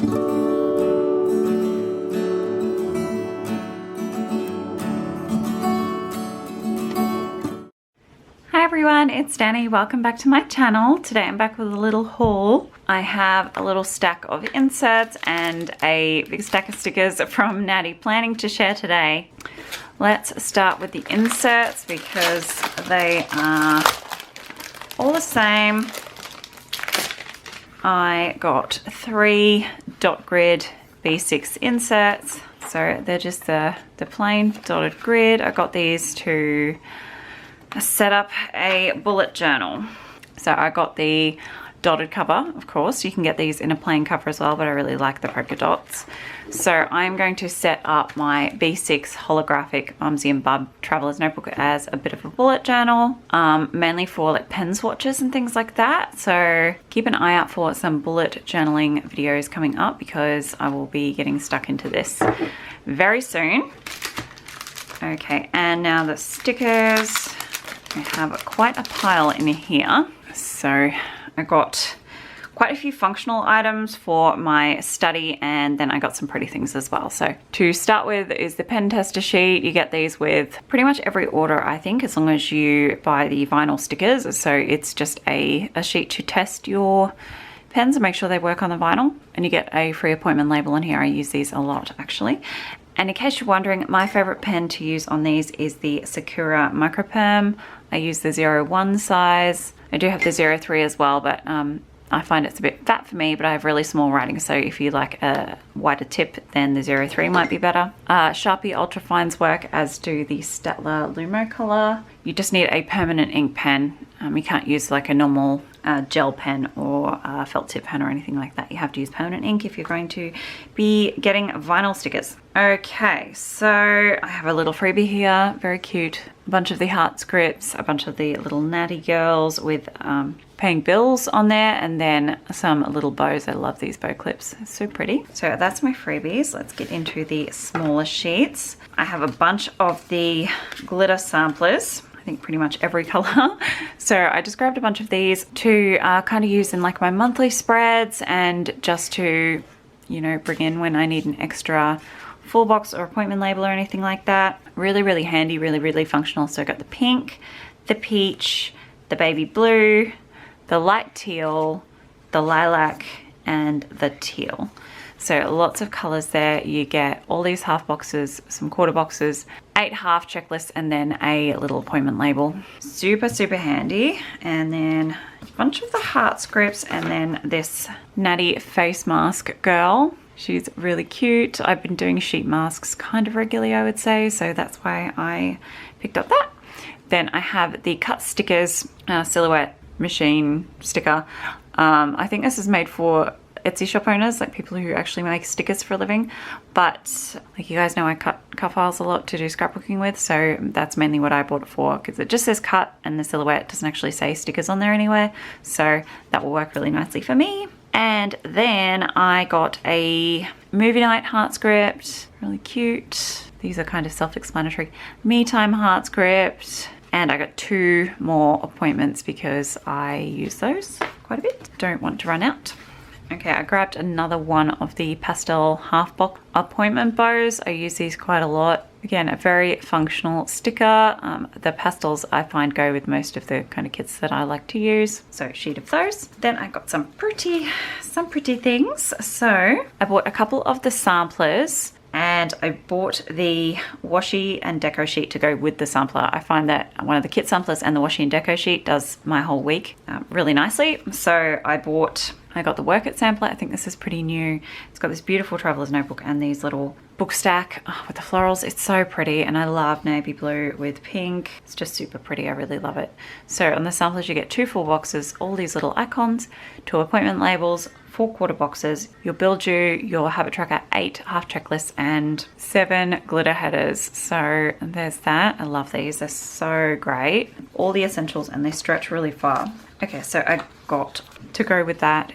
Hi everyone, it's Danny. Welcome back to my channel. Today I'm back with a little haul. I have a little stack of inserts and a big stack of stickers from Nati Planning to share today. Let's start with the inserts because they are all the same. I got 3 dot grid B6 inserts. So they're just the plain dotted grid. I got these to set up a bullet journal. So I got the dotted cover, of course. You can get these in a plain cover as well, but I really like the polka dots. So I'm going to set up my B6 holographic Mumsy and Bub Traveler's Notebook as a bit of a bullet journal, mainly for like pen swatches and things like that. So keep an eye out for some bullet journaling videos coming up because I will be getting stuck into this very soon. Okay, and now the stickers. I have quite a pile in here. So I got quite a few functional items for my study, and then I got some pretty things as well. So to start with is the pen tester sheet. You get these with pretty much every order, I think, as long as you buy the vinyl stickers. So it's just a sheet to test your pens and make sure they work on the vinyl. And you get a free appointment label in here. I use these a lot actually. And in case you're wondering, my favorite pen to use on these is the Sakura Microperm. I use the 01 size. I do have the 03 as well, but I find it's a bit fat for me, but I have really small writing. So if you like a wider tip, then the 03 might be better. Sharpie Ultrafines work, as do the Staedtler Lumo Color. You just need a permanent ink pen. You can't use like a normal gel pen or felt tip pen or anything like that. You have to use permanent ink if you're going to be getting vinyl stickers. Okay, so I have a little freebie here, very cute. A bunch of the heart scripts, a bunch of the little natty girls with paying bills on there, and then some little bows. I love these bow clips, it's so pretty. So that's my freebies. Let's get into the smaller sheets. I have a bunch of the glitter samplers. I think pretty much every color. So I just grabbed a bunch of these to kind of use in like my monthly spreads and just to, you know, bring in when I need an extra full box or appointment label or anything like that. Really, really handy, really, really functional. So I got the pink, the peach, the baby blue, the light teal, the lilac, and the teal. So lots of colors there. You get all these half boxes, some quarter boxes, 8 half checklists, and then a little appointment label. Super, super handy. And then a bunch of the heart scripts, and then this Natty face mask girl. She's really cute. I've been doing sheet masks kind of regularly, I would say, so that's why I picked up that. Then I have the cut stickers, silhouette machine sticker. I think this is made for Etsy shop owners, like people who actually make stickers for a living, but like you guys know, I cut files a lot to do scrapbooking with, so that's mainly what I bought it for, because it just says cut and the silhouette doesn't actually say stickers on there anywhere, so that will work really nicely for me. And then I got a movie night heart script, really cute. These are kind of self-explanatory. Me time heart script. And I got 2 more appointments because I use those quite a bit. Don't want to run out. Okay, I grabbed another one of the pastel half box appointment bows. I use these quite a lot. Again, a very functional sticker. The pastels I find go with most of the kind of kits that I like to use. So a sheet of those. Then I got some pretty things. So I bought a couple of the samplers, and I bought the washi and deco sheet to go with the sampler. I find that one of the kit samplers and the washi and deco sheet does my whole week really nicely. So I got the Work It sampler. I think this is pretty new. It's got this beautiful traveler's notebook and these little book stack with the florals. It's so pretty, and I love navy blue with pink. It's just super pretty. I really love it. So on the samplers you get 2 full boxes, all these little icons, 2 appointment labels, 4 quarter boxes. You'll build your habit tracker, 8 half checklists, and 7 glitter headers. So there's that. I love these. They're so great. All the essentials, and they stretch really far. Okay, so I got to go with that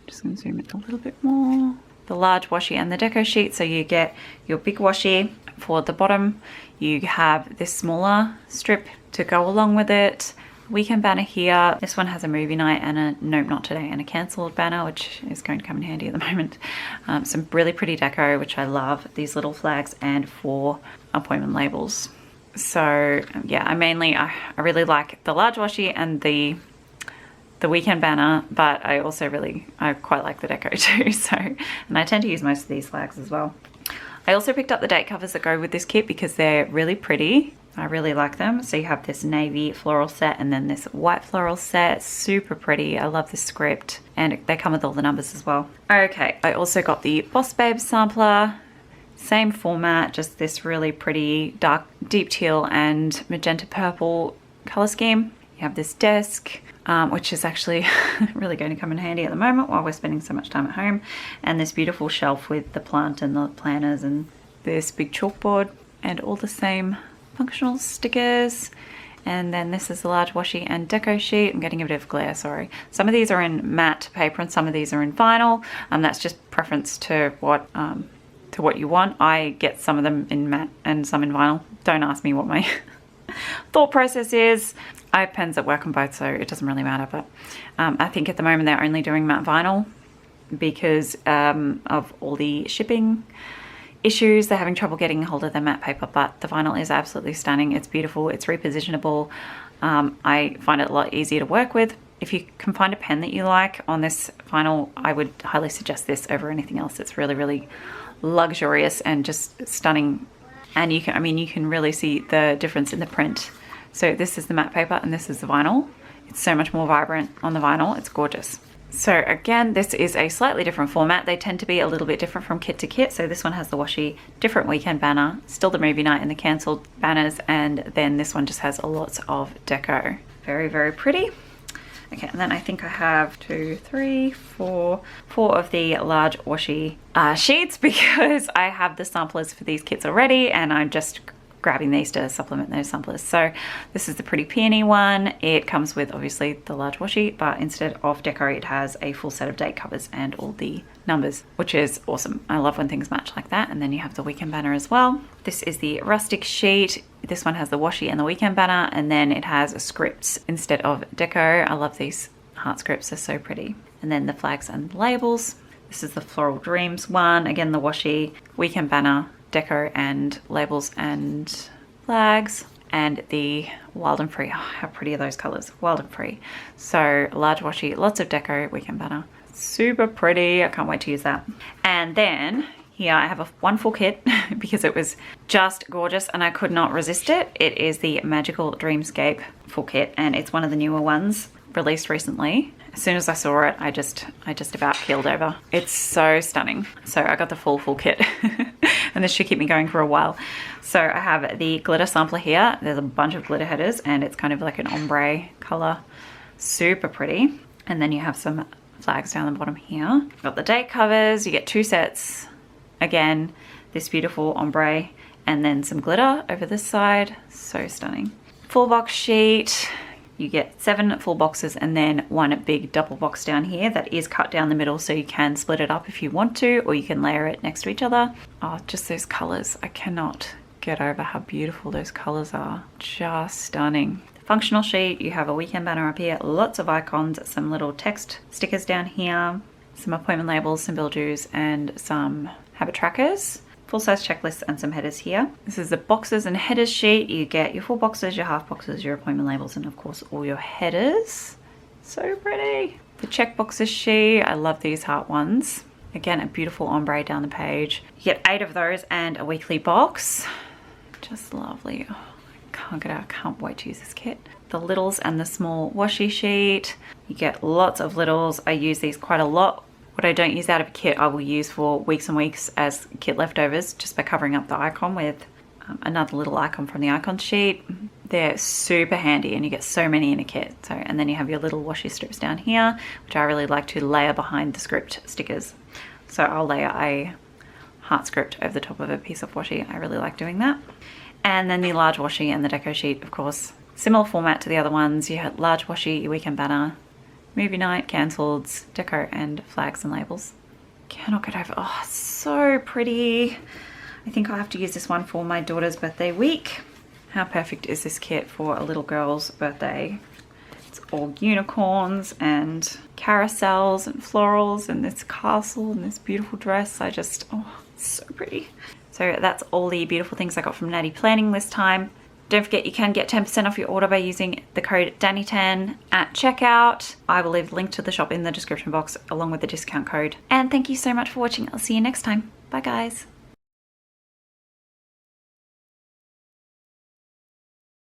just gonna zoom in a little bit more, the large washi and the deco sheet. So you get your big washi for the bottom, you have this smaller strip to go along with it, weekend banner here. This one has a movie night and a nope not today and a cancelled banner, which is going to come in handy at the moment. Some really pretty deco, which I love, these little flags, and 4 appointment labels. So yeah, I really like the large washi and the weekend banner, but I quite like the deco too. So, and I tend to use most of these flags as well. I also picked up the date covers that go with this kit because they're really pretty. I really like them. So you have this navy floral set and then this white floral set. Super pretty. I love this script, and they come with all the numbers as well. Okay, I also got the Boss Babe sampler. Same format, just this really pretty dark, deep teal and magenta purple color scheme. You have this desk, which is actually really going to come in handy at the moment while we're spending so much time at home. And this beautiful shelf with the plant and the planners and this big chalkboard and all the same functional stickers. And then this is the large washi and deco sheet. I'm getting a bit of glare, sorry. Some of these are in matte paper and some of these are in vinyl. That's just preference to what you want. I get some of them in matte and some in vinyl. Don't ask me what my thought process is. I have pens that work on both, so it doesn't really matter. But I think at the moment they're only doing matte vinyl because of all the shipping issues. They're having trouble getting a hold of their matte paper, but the vinyl is absolutely stunning. It's beautiful. It's repositionable. I find it a lot easier to work with. If you can find a pen that you like on this vinyl, I would highly suggest this over anything else. It's really, really luxurious and just stunning. And you can really see the difference in the print. So this is the matte paper and this is the vinyl. It's so much more vibrant on the vinyl. It's gorgeous. So again, this is a slightly different format. They tend to be a little bit different from kit to kit. So this one has the washi, different weekend banner, still the movie night and the cancelled banners, and then this one just has a lot of deco. Very, very pretty. Okay, and then I think I have 4 of the large washi sheets because I have the samplers for these kits already and I'm just grabbing these to supplement those samplers. So this is the Pretty Peony one. It comes with obviously the large washi, but instead of deco it has a full set of date covers and all the numbers, which is awesome. I love when things match like that. And then you have the weekend banner as well. This is the rustic sheet. This one has the washi and the weekend banner, and then it has scripts instead of deco. I love these heart scripts, they're so pretty. And then the flags and labels. This is the Floral Dreams one. Again, the washi, weekend banner, deco and labels and flags, and the Wild and Free. Oh, how pretty are those colors, Wild and Free. So large washi, lots of deco, weekend banner. Super pretty, I can't wait to use that. And then here I have one full kit because it was just gorgeous and I could not resist it. It is the Magical Dreamscape full kit, and it's one of the newer ones released recently. As soon as I saw it, I just about keeled over. It's so stunning. So I got the full kit and this should keep me going for a while. So I have the glitter sampler here. There's a bunch of glitter headers and it's kind of like an ombre color. Super pretty. And then you have some flags down the bottom here. Got the date covers. You get 2 sets. Again, this beautiful ombre and then some glitter over this side. So stunning. Full box sheet. You get 7 full boxes and then 1 big double box down here that is cut down the middle, so you can split it up if you want to, or you can layer it next to each other. Oh, just those colors. I cannot get over how beautiful those colors are. Just stunning. The functional sheet, you have a weekend banner up here, lots of icons, some little text stickers down here, some appointment labels, some bill dues, and some habit trackers. Full-size checklists and some headers here. This is the boxes and headers sheet. You get your full boxes, your half boxes, your appointment labels, and of course all your headers. So pretty. The check boxes sheet. I love these heart ones. Again, a beautiful ombre down the page. You get 8 of those and a weekly box. Just lovely. Oh, I can't get out. I can't wait to use this kit. The littles and the small washi sheet. You get lots of littles. I use these quite a lot. What I don't use out of a kit, I will use for weeks and weeks as kit leftovers, just by covering up the icon with another little icon from the icon sheet. They're super handy and you get so many in a kit. So, and then you have your little washi strips down here, which I really like to layer behind the script stickers. So I'll layer a heart script over the top of a piece of washi. I really like doing that. And then the large washi and the deco sheet, of course. Similar format to the other ones. You have large washi, your weekend banner, movie night, cancelled, deco, and flags and labels. Cannot get over. Oh, so pretty. I think I'll have to use this one for my daughter's birthday week. How perfect is this kit for a little girl's birthday? It's all unicorns and carousels and florals and this castle and this beautiful dress. I just, oh, it's so pretty. So that's all the beautiful things I got from Nati Planning this time. Don't forget you can get 10% off your order by using the code Danni10 at checkout. I will leave a link to the shop in the description box along with the discount code. And thank you so much for watching. I'll see you next time. Bye guys.